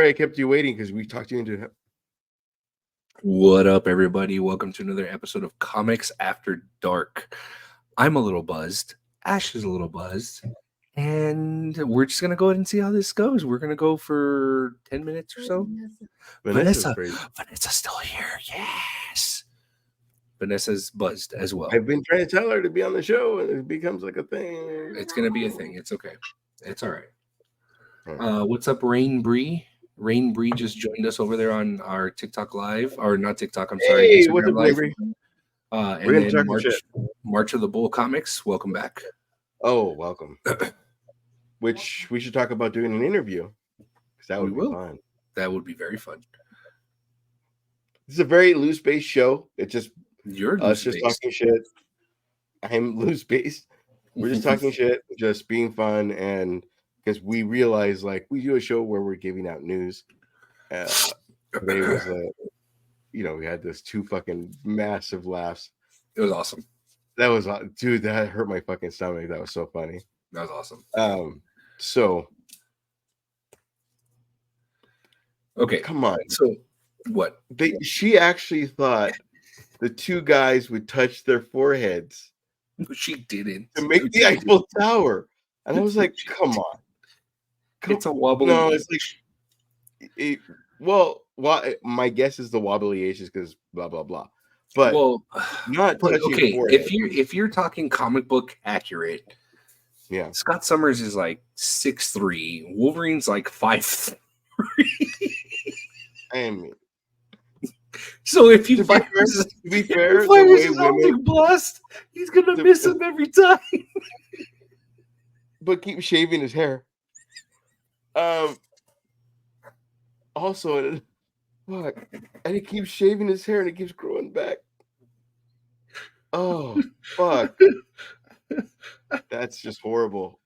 sorry I kept you waiting because we talked you into. What up, everybody? Welcome to another episode of Comics After Dark. I'm a little buzzed. Ash is a little buzzed. And we're just going to go ahead and see how this goes. We're going to go for 10 minutes or so. Vanessa's still here. Yes. Vanessa's buzzed as well. I've been trying to tell her to be on the show, and it becomes like a thing. It's going to be a thing. It's okay. It's all right. What's up, Rain Bree? Rain Bree just joined us over there on our TikTok live, or not TikTok. I'm sorry. Hey, Instagram what's up, live. Bree? And We're then gonna talk March of the Bull Comics. Welcome back. Oh, welcome. Which we should talk about doing an interview, because that would be fun. That would be very fun. This is a very loose-based show. It's just You're us just talking shit. I'm loose-based. We're just talking shit, just being fun, and because we realize, like, we do a show where we're giving out news. Today was, we had this 2 fucking massive laughs. It was awesome. That was, dude, that hurt my fucking stomach. That was so funny. That was awesome. So, okay, come on. So, what? She actually thought the 2 guys would touch their foreheads. She didn't. To make the Eiffel Tower. And I was like, come on. It's a wobbly. No, it's like, my guess is the wobbly H is because blah, blah, blah. But not touching forehead. If you're talking comic book accurate, yeah, Scott Summers is like 6'3", Wolverine's like 5'3". I mean, so if he to be fair, fires his optic blast, he's gonna miss him every time. But keep shaving his hair. Also, fuck, and he keeps shaving his hair and it keeps growing back. Oh, fuck. That's just horrible.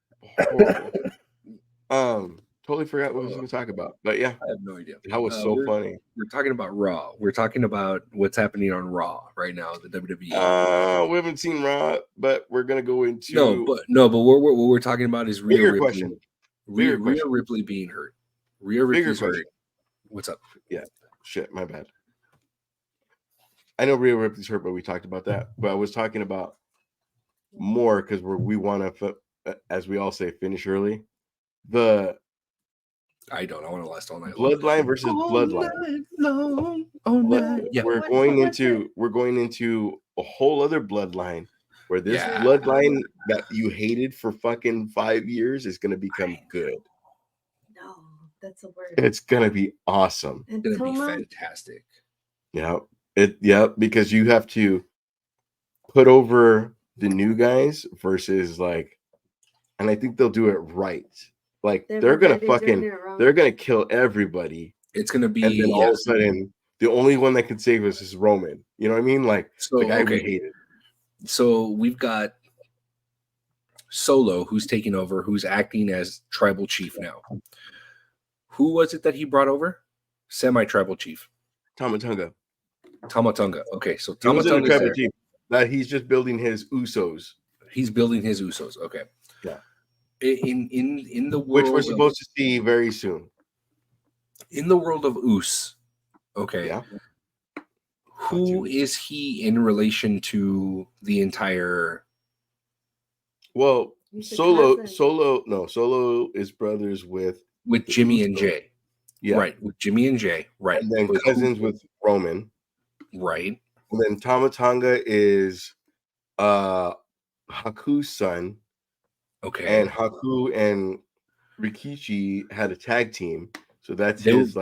Totally forgot what I was going to talk about. But yeah, I have no idea. That was so funny. We're talking about Raw. We're talking about what's happening on Raw right now, the WWE. We haven't seen Raw, but we're going to go into... No, but what we're talking about is Rhea Ripley. Question. Rhea Ripley being hurt. Rhea Ripley's hurt. What's up? Yeah. Shit, my bad. I know Rhea Ripley's hurt, but we talked about that. But I was talking about more because we want to, as we all say, finish early. I want to last all night. Bloodline versus Bloodline. Yeah. We're going into a whole other bloodline where this bloodline that you hated for fucking 5 years is going to become good. No, that's a word. It's going to be awesome. It's going to be fantastic. Yeah. Because you have to put over the new guys versus and I think they'll do it right. Like they're gonna kill everybody. It's gonna be, and then all of a sudden, the only one that can save us is Roman. You know what I mean? Like the guy we hated. So we've got Solo, who's taking over, who's acting as tribal chief now. Who was it that he brought over? Semi-tribal chief. Tama Tonga. Okay, so Tama Tonga tribal chief. That he's just building his Usos. He's building his Usos. Okay. Yeah. In the world, which we're supposed to see very soon. In the world of Us, okay. Yeah. Who is he in relation to the entire? Well, Solo is brothers with Jimmy and Jay. Yeah. Right, with Jimmy and Jay. Right. And then cousins with Roman. Right. And then Tama Tonga is Haku's son. Okay. And Haku and Rikishi had a tag team. So that's his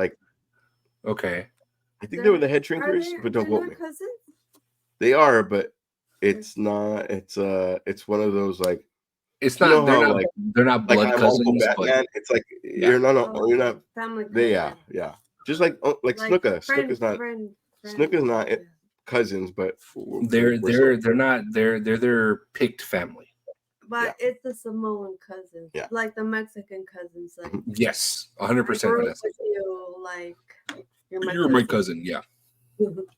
Okay. I think they were the head shrinkers, but don't quote me. Cousins? They are, but it's not. It's one of those it's not. They're not blood cousins. But it's like you're not. Family. Yeah. Just like Snuka. Snuka's not cousins, but they're not. They're their picked family. But it's the Samoan cousins, like the Mexican cousins. Like yes, 100%. You're my cousin. Yeah.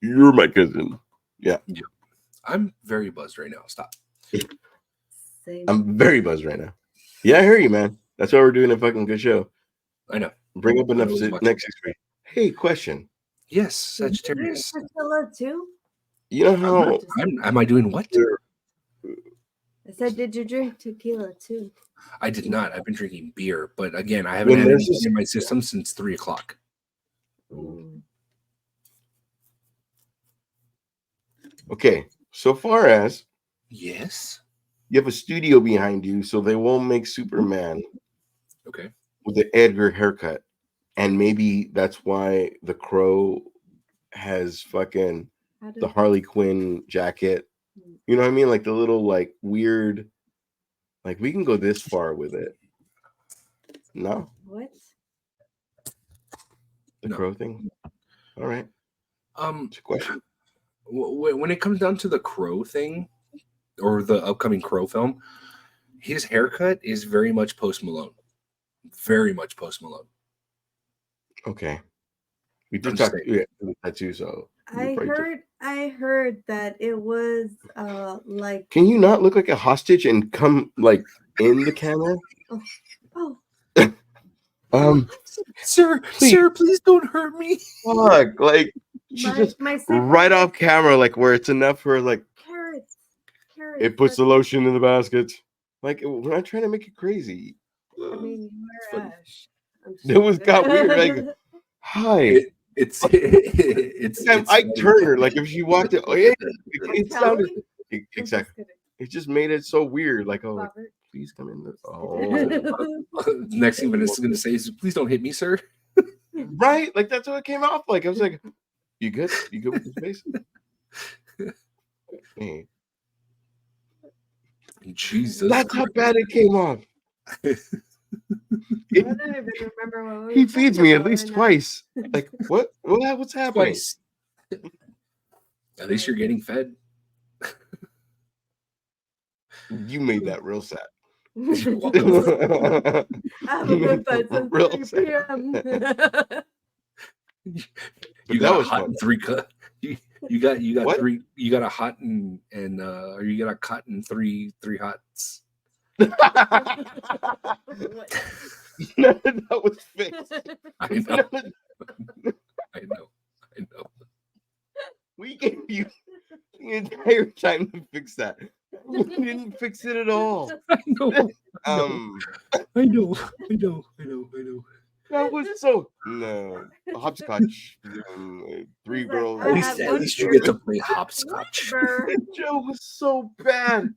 You're my cousin. Yeah. I'm very buzzed right now. Stop. I'm very buzzed right now. Yeah, I hear you, man. That's why we're doing a fucking good show. I know. Bring up an I was episode watching next week. Hey, question. Yes, Did you drink Sagittarius. tequila too? You know how Am I doing what? I said, did you drink tequila too? I did not. I've been drinking beer, but again, I haven't When had there's anything this- in my system since 3:00. okay, so far as Yes. you have a studio behind you, so they won't make Superman Okay. with the Edgar haircut, and maybe that's why the Crow has fucking the Harley Quinn jacket. You know what I mean? Like the little like weird, like we can go this far with it. No, What? the No. Crow thing. All right, it's a question. When it comes down to the Crow thing, or the upcoming Crow film, his haircut is very much Post Malone. Very much Post Malone. Okay, we I'm did just talk saying. tattoo, so I heard that it was like Can you not look like a hostage and come like in the camera? oh Sir, please. sir, please don't hurt me. Fuck, like she's just my right off camera, like where it's enough for like carrots. it puts the lotion in the basket. Like we're not trying to make it crazy. I mean, you're funny. Ash. It was got weird. Like, hi, It's I'm Ike Turner. Like if she walked in, oh yeah, it sounded exactly. It just made it so weird. Like, oh, please come in. Next thing Vanessa's going to say is, please don't hit me, sir. Right? Like that's what it came off like. I was like, you good? You good with this face? Hey. Jesus. That's how bad it came off. I don't even remember what we He were feeds talking me at about least right now. twice. Like what? What's happening? Twice. At least you're getting fed. You made that real sad. You're welcome. I haven't been fed since Real 3 sad. p.m. You that got a was hot fun. and 3 cut. You got What? 3. You got a hot and or you got a cut and 3 hots. None of that was fixed. I know. I know. We gave you the entire time to fix that. You didn't fix it at all. I know. I know. That was so hopscotch. 3 He's like, girls. I had At one least you beer. get to play hopscotch. Joe was so bad.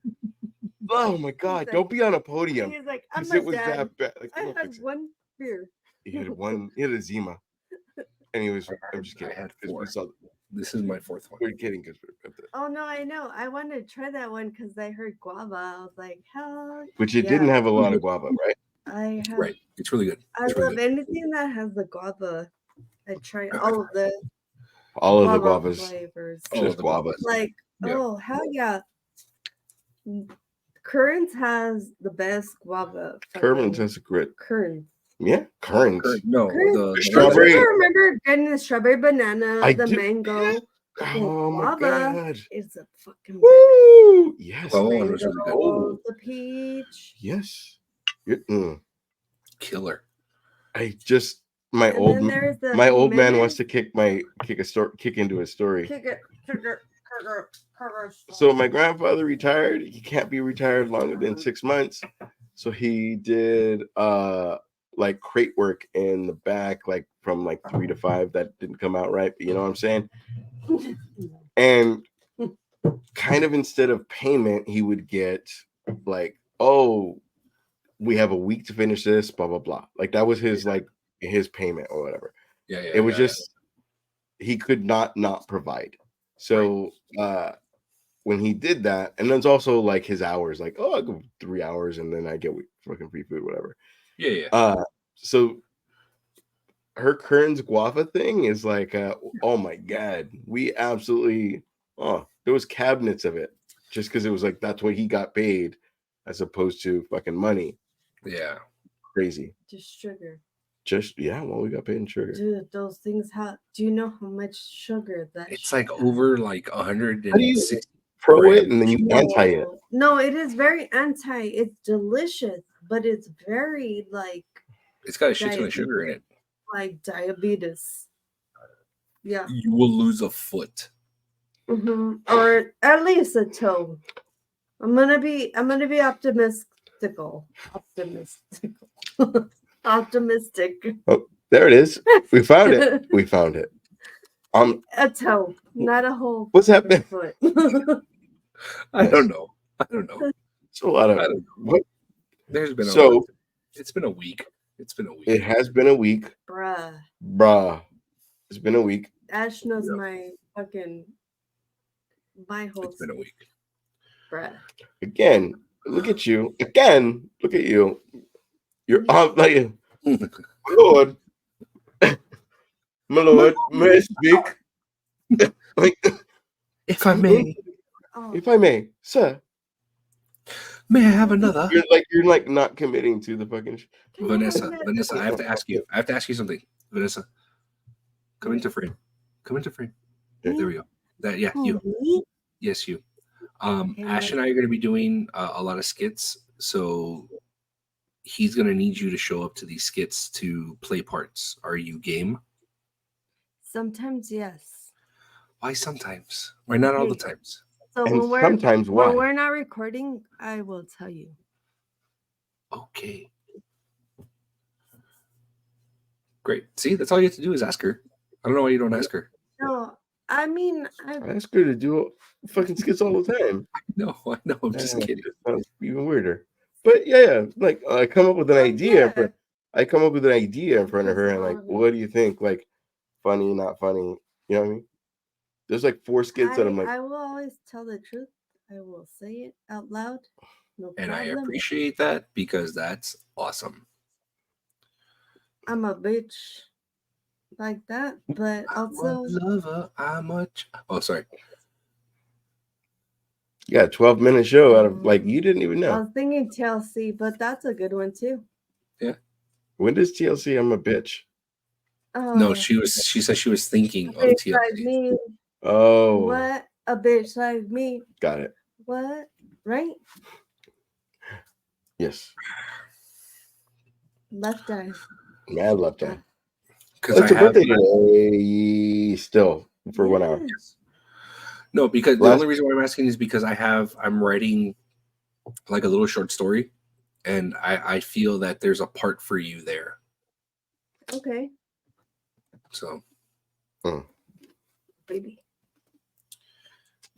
Oh my god! like- Don't be on a podium. He's like, I'm Because my it was dad. that bad. Like, I don't had fix it. one beer. He had a Zima. Anyways, I'm just kidding. I had 'cause 4. we saw- This is my 4th one. We're kidding because Oh no, I know. I wanted to try that one because I heard guava. I was like, hell. which it yeah. didn't have a lot of guava, right? I have. Right. It's really good. I It's really love good. anything that has the guava. I try all of the All of the guava guavas, flavors. All just of the guavas. Like, Yeah. oh hell yeah. Currents has the best guava. Currants has a grit. Currents. Yeah, currants. No, Currants. the Strawberry. I remember getting the strawberry banana, I the do- mango. Oh my guava god! is a fucking Woo! Yes, Guava one was really good. mango, the peach. yes. Killer. I just my And old then there's the my old man Jimenez. wants to kick into a story. Kick it. So my grandfather retired. He can't be retired longer than 6 months. So he did like crate work in the back, like from like 3 to 5. That didn't come out right, but you know what I'm saying? And kind of instead of payment, he would get like, oh, we have a week to finish this, blah blah blah. Like that was his like his payment or whatever. Yeah. It was just he could not provide. So when he did that, and then it's also like his hours, like, oh, I go 3 hours and then I get fucking free food, whatever. Yeah. So her Kern's guava thing is like, oh my god, we absolutely there was cabinets of it just because it was like that's what he got paid as opposed to fucking money. Yeah. Crazy. Just sugar. Well, we got paid in sugar. Dude, those things have. Do you know how much sugar that? It's like over like 160. How do you pro it and then you anti it? No, it is very anti. It's delicious, but it's very like. It's got a shit ton of sugar in it. like diabetes. Yeah. You will lose a foot. Or at least a toe. I'm gonna be optimistical. Optimistic. Oh, there it is. We found it. We found it. A toe, not a whole. What's happening? Foot. I don't know. It's a lot of what? There's been it's been a week. It has been a week. Bruh. It's been a week. Ash knows my whole. It's been a week. Bruh. Again, look at you. Again, look at you. You're on like, my Lord. My Lord, may I speak? If I may. If I may, sir. May I have another? You're like not committing to the fucking. Vanessa, I have to ask you. Something. Vanessa, come into frame. There we go. You. Yes, you. Ash and I are going to be doing a lot of skits, so he's going to need you to show up to these skits to play parts. Are you game? Sometimes, yes. Why sometimes? Why not all the times? So sometimes why? When we're not recording, I will tell you. Okay. Great. See, that's all you have to do is ask her. I don't know why you don't ask her. No, I mean, I ask her to do fucking skits all the time. No, I know. I'm just kidding. Sounds even weirder. But yeah, like I come up with an idea. I come up with an idea in front of her, and like, what do you think? Like, funny, not funny? You know what I mean? There's like 4 skits that I'm like. I will always tell the truth. I will say it out loud. No problem. And I appreciate that because that's awesome. I'm a bitch like that, but also lover. Oh, sorry. Yeah, 12-minute show out of like you didn't even know. I was thinking TLC, but that's a good one too. Yeah. When does TLC? I'm a bitch. No, she said she was thinking of TLC. Like me. Oh. What? A bitch like me. Got it. What? Right? Yes. Left eye. Mad left eye. Because it's your birthday today. Still for 1 hour. No, because the only reason why I'm asking is because I'm writing like a little short story, and I feel that there's a part for you there. Okay. So. Baby.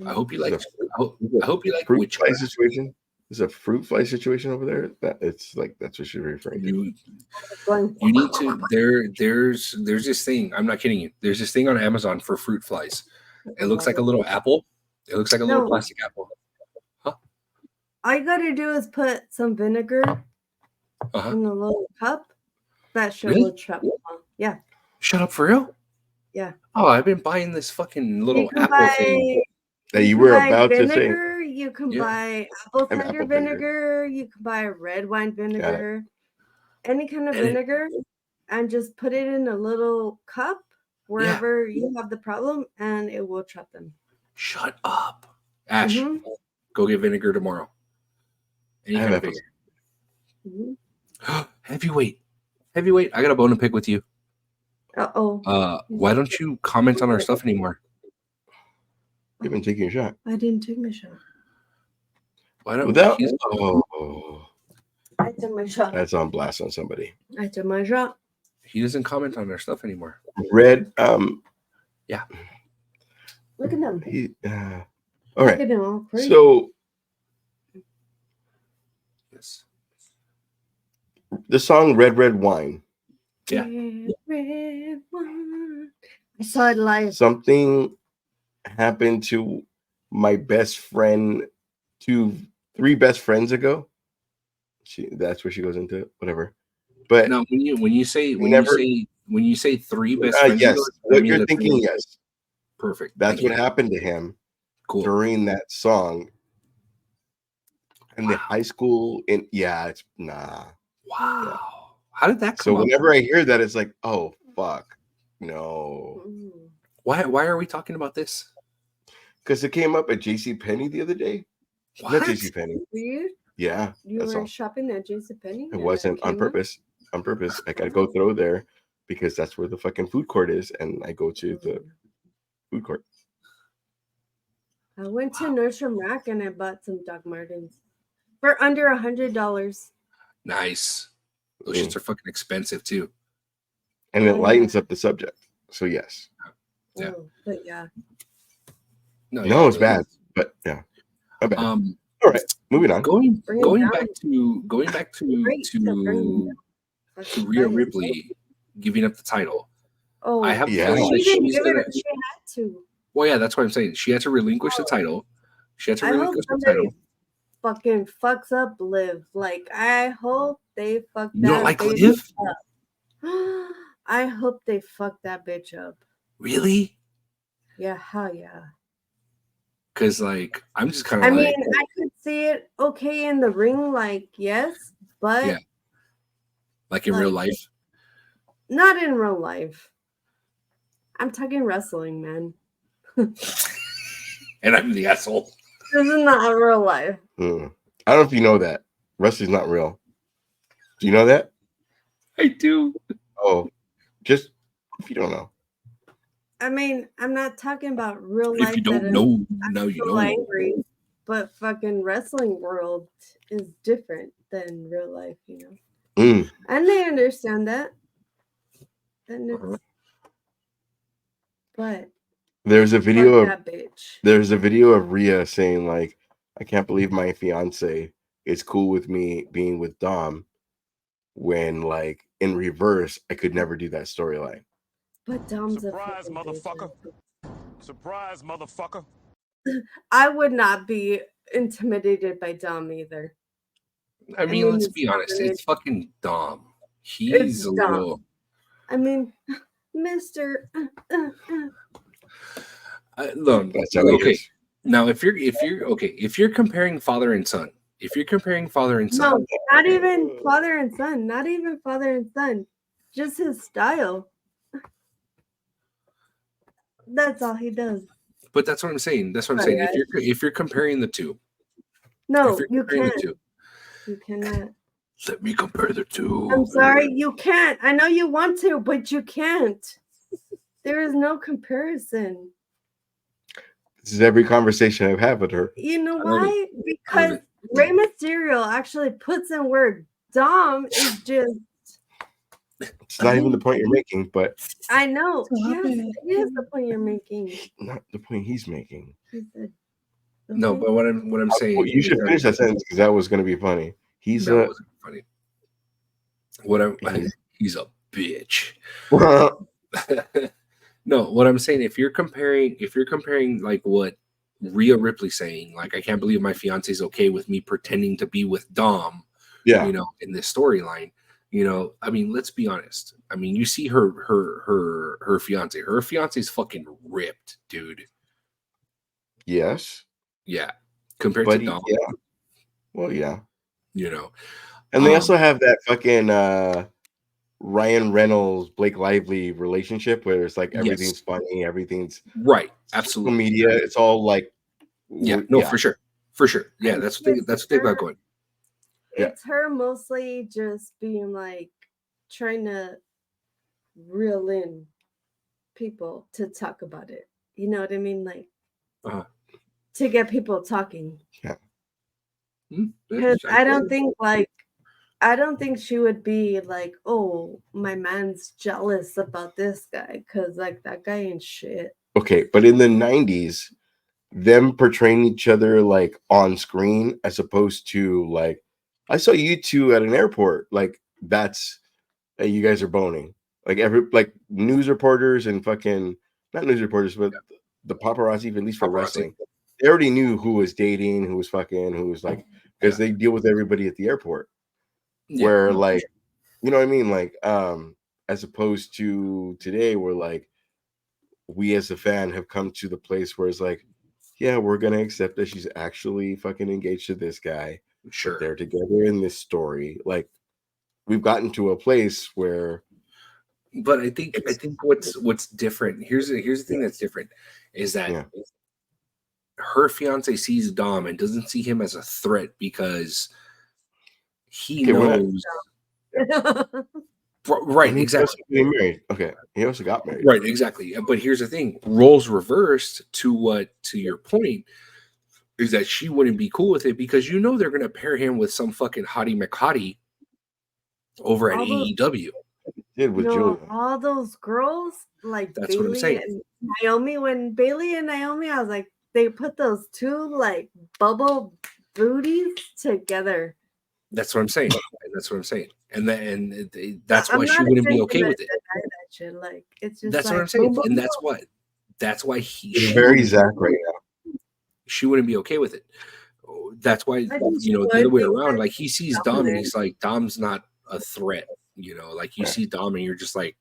I hope you like. I hope you like fruit fly situation. Is a fruit fly situation over there? That's what you're referring to. You need to. There's this thing. I'm not kidding you. There's this thing on Amazon for fruit flies. It looks like a little apple. It looks like a little plastic apple. Huh? All you gotta do is put some vinegar in a little cup. That shit will trap them. Yeah. Shut up, for real? Yeah. Oh, I've been buying this fucking little apple thing. That you were about to say. You can buy apple cider vinegar. You can buy red wine vinegar. Any kind of vinegar. And just put it in a little cup wherever you have the problem, and it will trap them. Shut up. Ash, go get vinegar tomorrow. Any kind of vinegar. Heavyweight. I got a bone to pick with you. Why don't you comment on our stuff anymore? You've been taking a shot. I didn't take my shot. Why don't I took my shot. That's on blast on somebody. I took my shot. He doesn't comment on our stuff anymore. Red. Yeah. Look at them. All right. Look at them all pretty. So. Yes. The song "Red Red Wine." Yeah. Red wine. I saw it live. Something happened to my best friend 3 best friends ago. That's where she goes into whatever. But no, when you say 3 best friends, yes, what you're thinking, yes, perfect. That's what happened to him. Cool. During that song. In the high school, it's nah. Wow. Yeah. How did that come up? So whenever I hear that, it's like, oh fuck, no. Why are we talking about this? Because it came up at JCPenney the other day. What? Not JCPenney. Weird. Yeah. You were shopping at JCPenney? It wasn't on purpose. I gotta go through there because that's where the fucking food court is, and I go to the food court. I went to Nordstrom Rack and I bought some Doc Martens for under $100. Nice. Those shits are fucking expensive too. And it lightens up the subject. So yes. Yeah. But yeah. No, it's bad. But yeah. Bad. All right, moving on. Going back to Rhea Ripley giving up the title. Oh, I have she had to. Well, yeah, that's what I'm saying. She had to relinquish the title. Fucking fucks up Liv. Like, I hope they fuck that. You don't like Liv? Up. I hope they fuck that bitch up. Really? Yeah, hell yeah. Because, like, I'm just kind of I mean, I could see it okay in the ring, like, yes, but... Yeah. Like in real life? Not in real life. I'm talking wrestling, man. And I'm the asshole. This is not real life. I don't know if you know that. Wrestling's not real. Do you know that? I do. Oh, just if you don't know. I mean, I'm not talking about real life. If you don't know, now you know. Angry, but fucking wrestling world is different than real life, you know. And they understand that. And it's, but there's a video of that bitch. There's a video of Rhea saying, like, I can't believe my fiance is cool with me being with Dom, when, like, in reverse, I could never do that storyline. But Dom's surprise, motherfucker. Surprise, motherfucker. I would not be intimidated by Dom either. I mean, let's be honest. It's fucking Dom. He's a little... I mean, Mr. Look, okay. Now, if you're comparing father and son, no, not even father and son, just his style. That's all he does. But that's what I'm saying. If you're comparing the two, no, you can't. You cannot. Let me compare the two. I'm sorry, you can't. I know you want to, but you can't. There is no comparison. This is every conversation I've had with her. You know why? Because Rey Mysterio actually puts in word. Dom is just... It's not even the point you're making, but... I know. Yes, it is the point you're making. Not the point he's making. He said, okay. No, but what I'm saying... Well, you should finish that sentence, because that was going to be funny. He's wasn't funny. He's a bitch. No, what I'm saying, if you're comparing like what Rhea Ripley's saying, like, I can't believe my fiance's okay with me pretending to be with Dom, yeah, you know, in this storyline, you know, I mean, let's be honest. I mean, you see her fiance. Her fiance's fucking ripped, dude. Yes. Yeah. Compared to Dom. Yeah. Well, yeah. You know. And they also have that fucking Ryan Reynolds, Blake Lively relationship where it's like everything's funny, everything's right. Absolutely. Media. It's all like for sure. Yeah, that's what they got going. It's her mostly just being like trying to reel in people to talk about it. You know what I mean? Like to get people talking. Yeah. Because I don't think she would be like, oh, my man's jealous about this guy because like that guy ain't shit. Okay, but in the 90s, them portraying each other like on screen as opposed to like, I saw you two at an airport. Like that's you guys are boning. Like news reporters and fucking not news reporters, but the paparazzi, at least for wrestling, they already knew who was dating, who was fucking, who was like, because they deal with everybody at the airport. Where like, you know what I mean? Like, as opposed to today where like we as a fan have come to the place where it's like, yeah, we're gonna accept that she's actually fucking engaged to this guy. Sure. They're together in this story. Like we've gotten to a place where but I think what's different. Here's the thing that's different is that her fiance sees Dom and doesn't see him as a threat because he knows. Right, And he exactly. also getting married. Okay, he also got married. Right, exactly. But here's the thing: roles reversed to your point is that she wouldn't be cool with it because they're gonna pair him with some fucking hottie McHottie over at All those, AEW. Did with Julia. all those girls like That's what I'm Bailey saying. and Naomi. When Bailey and Naomi, I was like, they put those two like bubble booties together. That's what I'm saying. And that's why I'm she not wouldn't be even okay gonna with it. deny that shit. Like it's just That's like what I'm saying. boom, boom, And boom. that's why He's she very Zach right now. she wouldn't be okay with it. That's why I think she the would other way because around, like he sees Dom and dominant. he's like, Dom's not a threat. Like you see Dom and you're just like,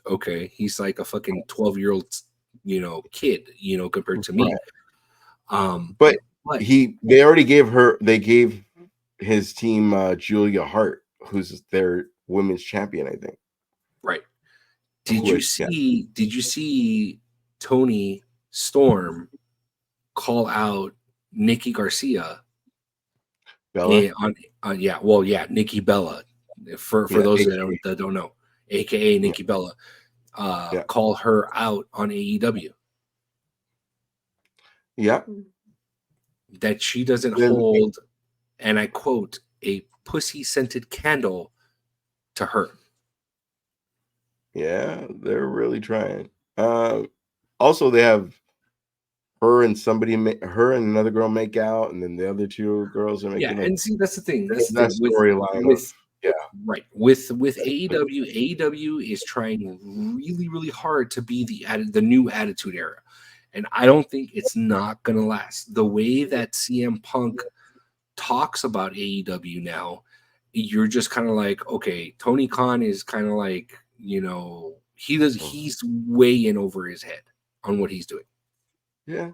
okay, he's like a fucking 12-year-old, kid, compared to me. But they already gave his team Julia Hart, who's their women's champion, I think. Right. Did you see Tony Storm call out Nikki Garcia? Bella? Nikki Bella. For those that don't know, aka Nikki Bella, call her out on AEW. Yeah. That she doesn't hold, and I quote, a pussy-scented candle to her. Yeah, they're really trying. Also, they have her and another girl make out, and then the other two girls are making. Yeah, and see, that's the thing. That's that storyline. Right. With AEW, AEW is trying really, really hard to be the new Attitude Era. And I don't think it's not gonna last. The way that CM Punk talks about AEW now, you're just kind of like, okay, Tony Khan is kind of like, he's way in over his head on what he's doing. Yeah.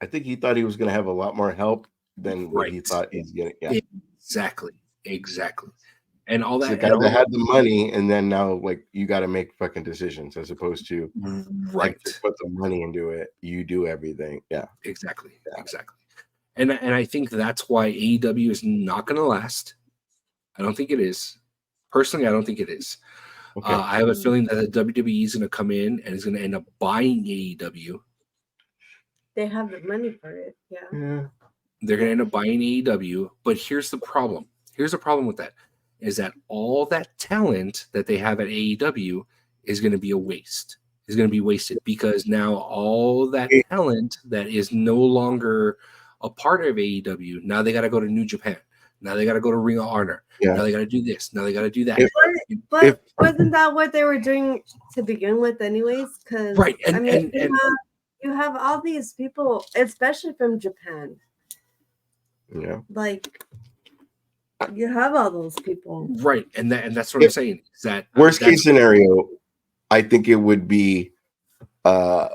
I think he thought he was gonna have a lot more help than what he thought he's getting. Yeah. Exactly. And all that. It's the guy that had the money, and then now, like, you got to make fucking decisions as opposed to put the money into it. You do everything. Yeah, exactly. And I think that's why AEW is not going to last. I don't think it is. Personally, I don't think it is. Okay. I have a feeling that the WWE is going to come in and is going to end up buying AEW. They have the money for it. Yeah. They're going to end up buying AEW. But here's the problem. Here's the problem with that. Is that all that talent that they have at AEW is going to be a waste. Is going to be wasted because now all that talent that is no longer a part of AEW, now they got to go to New Japan. Now they got to go to Ring of Honor. Yeah. Now they got to do this. Now they got to do that. But wasn't that what they were doing to begin with, anyways? Because you have all these people, especially from Japan. Yeah. Like. You have all those people, right? And that's what I'm saying. Is that worst case scenario? I think it would be Raw,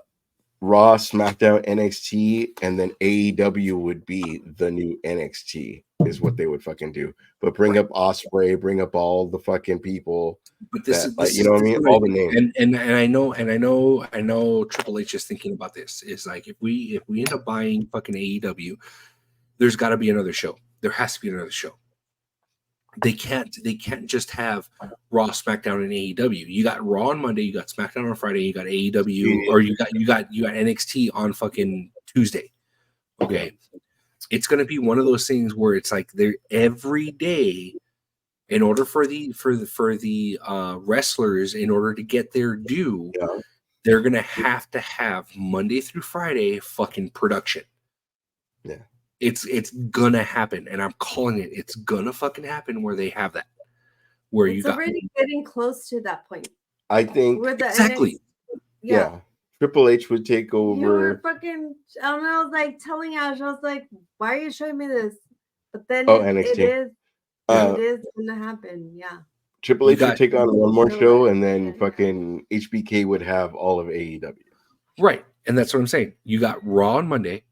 SmackDown, NXT, and then AEW would be the new NXT. Is what they would fucking do. But bring up Ospreay, bring up all the fucking people. But this what I mean? All the names. And I know Triple H is thinking about this. Is like if we end up buying fucking AEW, there's got to be another show. There has to be another show. They can't just have Raw, SmackDown, and AEW. You got Raw on Monday, you got SmackDown on Friday, you got AEW, or you got NXT on fucking Tuesday. Okay. It's gonna be one of those things where it's like they're every day, in order for the wrestlers, in order to get their due, they're gonna have to have Monday through Friday fucking production. Yeah. It's gonna happen, and I'm calling it. It's gonna fucking happen where they have that. Where it's already getting close to that point. I think exactly. Yeah. Triple H would take over. You were fucking. I was like telling Ash, I was like, "Why are you showing me this?" But then it is gonna happen. Yeah. Triple H would take on one more show, and then fucking HBK would have all of AEW. Right, and that's what I'm saying. You got Raw on Monday.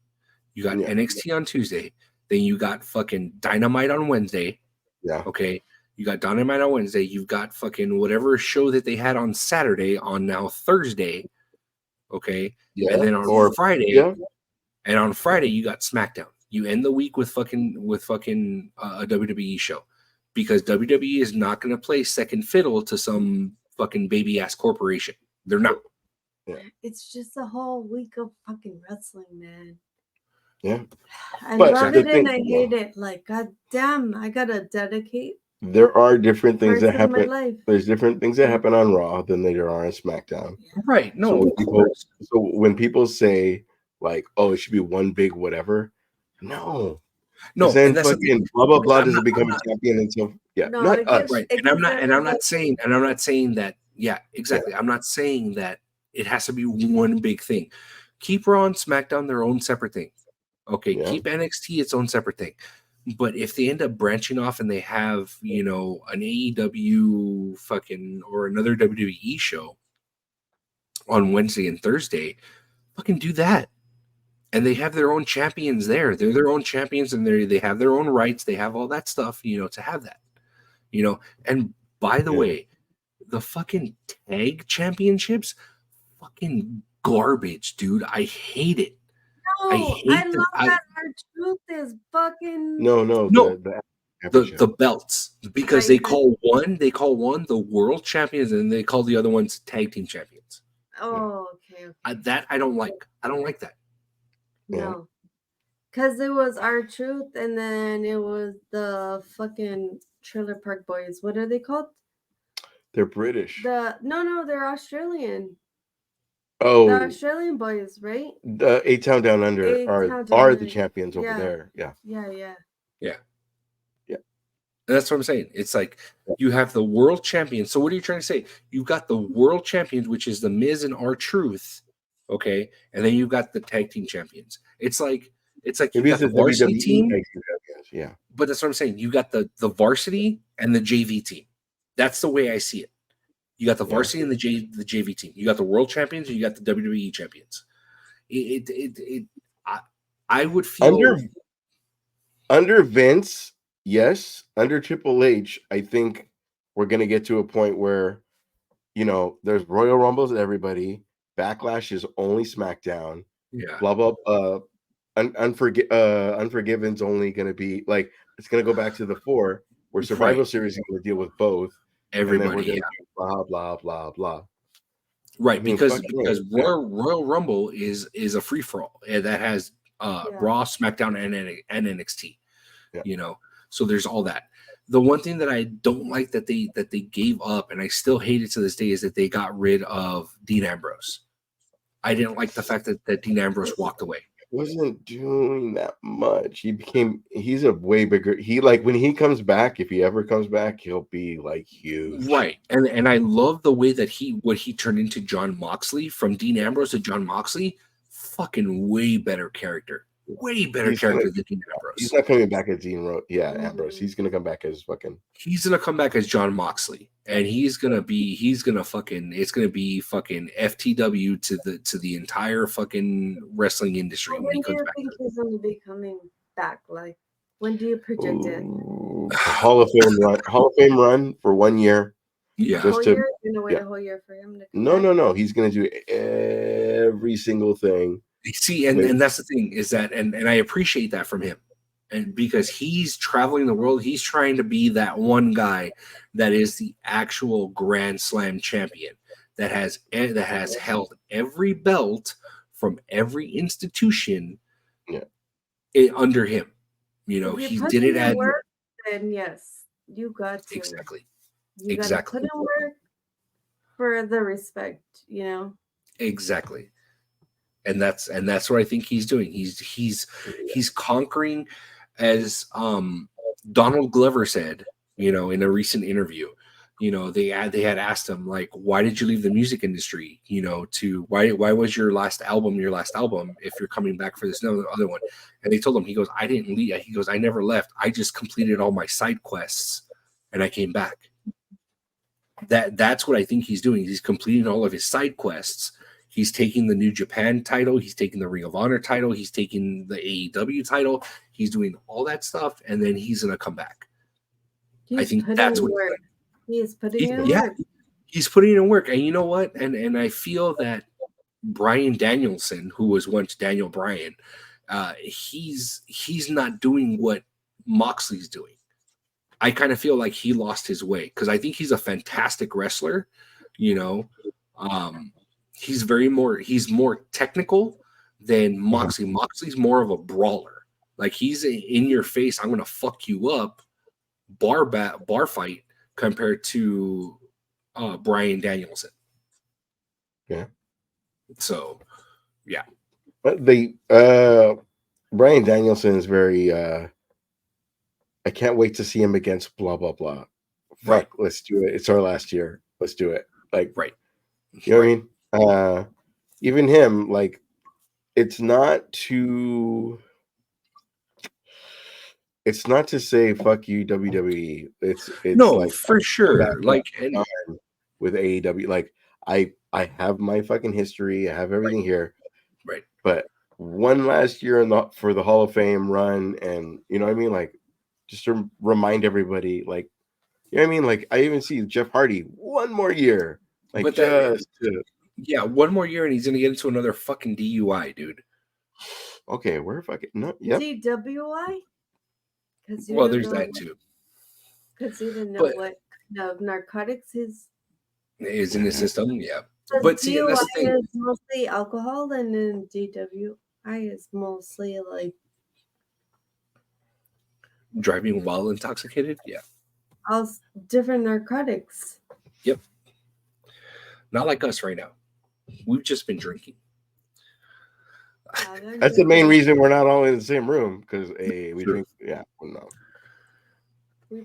You got NXT on Tuesday. Then you got fucking Dynamite on Wednesday. Yeah. Okay. You got Dynamite on Wednesday. You've got fucking whatever show that they had on Saturday on now Thursday. Okay. Yeah. And then on Friday. Yeah. And on Friday you got SmackDown. You end the week with fucking a WWE show. because WWE is not going to play second fiddle to some fucking baby ass corporation. They're not. Yeah. It's just a whole week of fucking wrestling, man. Yeah. I But love the it thing- and I hate it. Like, god damn, I gotta dedicate There are different things that parts of my happen. life. There's different things that happen on Raw than there are on SmackDown. Right. No, So when people say like, "Oh, it should be one big whatever," no. no, Then and that's the fucking thing. blah blah blah I'm doesn't not- become I'm a not- champion until No, not it us. gets- Right. it And I'm gets not saying that, yeah, exactly. I'm not saying that it has to be one big thing. Keep Raw and SmackDown their own separate thing. Okay, Yeah. keep NXT its own separate thing. But if they end up branching off and they have, an AEW fucking or another WWE show on Wednesday and Thursday, fucking do that. And they have their own champions there. They're their own champions and they have their own rights. They have all that stuff, to have that. And by the Yeah. way, the fucking tag championships, fucking garbage, dude. I hate it. No, I I hate love that. that our truth is fucking No, No. the The belts, because Right. they call one the world champions and they call the other ones tag team champions. Oh, okay. I don't like. I don't like that. Yeah. No. Because it was our truth and then it was the fucking Trailer Park Boys. What are they called? They're British. No, they're Australian. The Oh, Australian boys, right? the A Town Down Under A-Town Down are Under. the champions over Yeah. there. Yeah. Yeah. And that's what I'm saying. It's like you have the world champions. So what are you trying to say? You've got the world champions, which is the Miz and R-Truth, okay, and then you've got the tag team champions. It's like you've Maybe got it's the a varsity WWE team, tag team champions. Yeah. but that's what I'm saying. You got the varsity and the JV team. That's the way I see it. You got the varsity and the JV team. You got the world champions and you got the WWE champions. I would feel under Vince, yes. Under Triple H, I think we're gonna get to a point where there's Royal Rumbles everybody. Backlash is only SmackDown. yeah. Blah blah. Unforgiven's only gonna be like it's gonna go back to the 4 where Survival Right. Series is gonna deal with both. Everybody, and then we're gonna do blah blah blah blah. Right, I mean, because fuck yeah. Royal Rumble is a free for all that has Raw, SmackDown, and NXT. Yeah. So there's all that. The one thing that I don't like that they gave up, and I still hate it to this day, is that they got rid of Dean Ambrose. I didn't like the fact that Dean Ambrose walked away. Wasn't doing that much. He's a way bigger. When he comes back, if he ever comes back, he'll be like huge. Right. And I love the way that what he turned into John Moxley, from Dean Ambrose to John Moxley. Fucking way better character. Way better character than Dean Ambrose. He's not coming back as Dean Ambrose. He's gonna come back as fucking. He's gonna come back as John Moxley, and it's gonna be fucking FTW to the entire fucking wrestling industry when When he do comes you back. think he's going to be coming back? Like, when do you project it? Hall of Fame run for 1 year. Yeah. Just Whole to- year? You're going to wait yeah. a whole year for him to come back? No. He's gonna do every single thing. See, and that's the thing is that, and I appreciate that from him, and because he's traveling the world, he's trying to be that one guy that is the actual Grand Slam champion that has held every belt from every institution under him. If He you're did it putting in at work, then yes, you got to. exactly. You got Exactly. to put in work for the respect, Exactly. And that's what I think he's doing. He's conquering, as Donald Glover said, in a recent interview. They had asked him, like, why did you leave the music industry? Why was your last album if you're coming back for this other one? And they told him, he goes, I didn't leave. He goes, I never left. I just completed all my side quests and I came back. That's what I think he's doing. He's completing all of his side quests. He's taking the New Japan title. He's taking the Ring of Honor title. He's taking the AEW title. He's doing all that stuff, and then he's gonna come back. I think that's what he is putting in work. He's putting in work, and you know what? And I feel that Bryan Danielson, who was once Daniel Bryan, he's not doing what Moxley's doing. I kind of feel like he lost his way because I think he's a fantastic wrestler. You know, he's more technical than Moxley. Moxley's more of a brawler. Like he's in your face. I'm gonna fuck you up. Bar fight compared to Bryan Danielson. Yeah. So, yeah. But Bryan Danielson is very. I can't wait to see him against blah blah blah. Fuck, let's do it. It's our last year. Let's do it. Like, you know what I mean? Even him, like, it's not to say fuck you WWE. It's no, like for sure. Like with AEW, like I have my fucking history. I have everything here. Right. But one last year for the Hall of Fame run, and you know what I mean, like just to remind everybody, like you know what I mean, like I even see Jeff Hardy one more year, like but one more year, and he's gonna get into another fucking DUI, dude. Okay, we're fucking no, yep. DWI. Well, there's that too. Because you didn't know what kind of narcotics is in the system, yeah. But see, DUI that's the thing. Is mostly alcohol, and then DWI is mostly like driving while intoxicated. Yeah, all different narcotics. Yep. Not like us right now. We've just been drinking. That's the main reason we're not all in the same room because we drink. Yeah, no.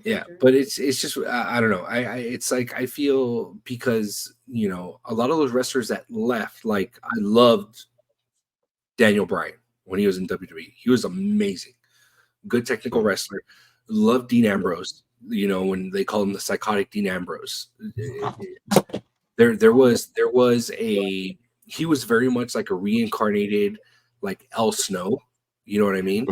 Yeah, but it's just I don't know. It's like I feel because you know a lot of those wrestlers that left. Like I loved Daniel Bryan when he was in WWE. He was amazing, good technical wrestler. Loved Dean Ambrose. You know when they call him the psychotic Dean Ambrose. There was a he was very much like a reincarnated like El Snow. You know what I mean?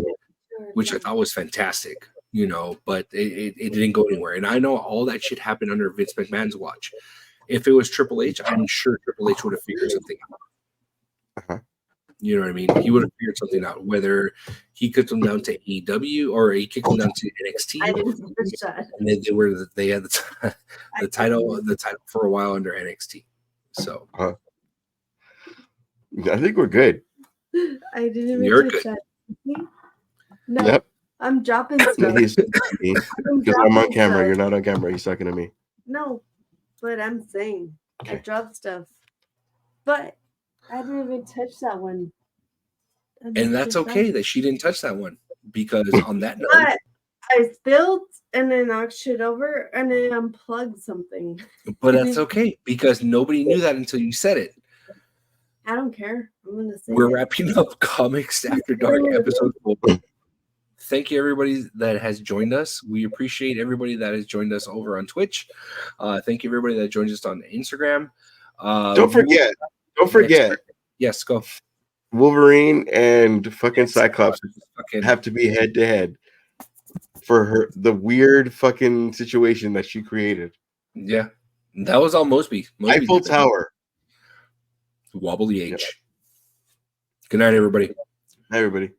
Which I thought was fantastic. You know, but it didn't go anywhere. And I know all that shit happened under Vince McMahon's watch. If it was Triple H, I'm sure Triple H would have figured something out. You know what I mean? He would have figured something out, whether he kicked them down to AEW or he kicked them down to NXT. And they had the title for a while under NXT. So I think we're good. I didn't even You're touch good. that. No. Yep. I'm dropping stuff. Because I'm on camera. You're not on camera. He's talking to me. No, but I'm saying I dropped stuff. But I didn't even touch that one. And that's okay that she didn't touch that one. Because on that note, but I spilled and then knocked shit over and then unplugged something. But that's okay because nobody knew that until you said it. I don't care. I'm gonna say we're wrapping up Comics After Dark episode 4. Thank you, everybody that has joined us. We appreciate everybody that has joined us over on Twitch. Thank you, everybody that joins us on Instagram. Don't forget. Yes, go. Wolverine and fucking Cyclops have to be head to head for the weird fucking situation that she created. Yeah, that was all Mosby. Eiffel Tower. Wobbly H. Good night, everybody. Hi, everybody.